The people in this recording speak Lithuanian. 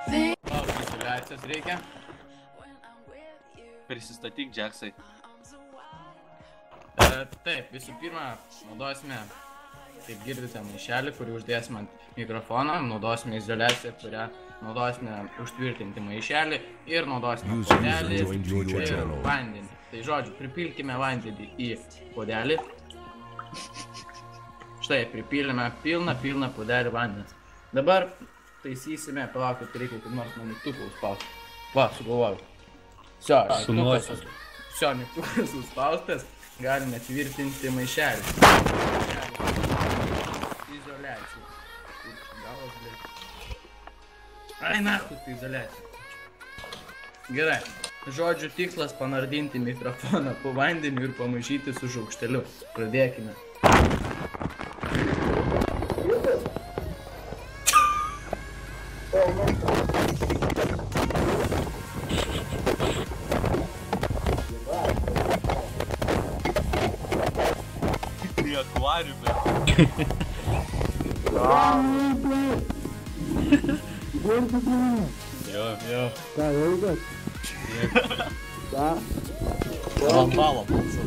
Izoliacijos reikia. Prisistatyk, Džeksai. Taip, visų pirma, naudosime, kaip girdite, maišelį, kurį uždėsime ant mikrofono, naudosime izoliaciją, kurią naudosime užtvirtinti maišelį ir naudosime puodelį ir vandenį. Tai žodžiu, pripilkime vandenį į puodelį. Štai, pripilime pilną puodelį vandens. Dabar taisysime, palaukit, reikia kaip nors nuo mygtuko užspausti. Va, sugalvojau. Mygtukas suspaustas, galime tvirtinti maišelį. Izoliacija. Ai, nachus, tai izoliacija. Gerai. Žodžiu, tikslas panardinti mikrofoną po vandeniu ir pamaišyti su šaukšteliu. Pradėkime. Į akvariumą. Jo. Ką, ilgas? Ką? Balą balsą.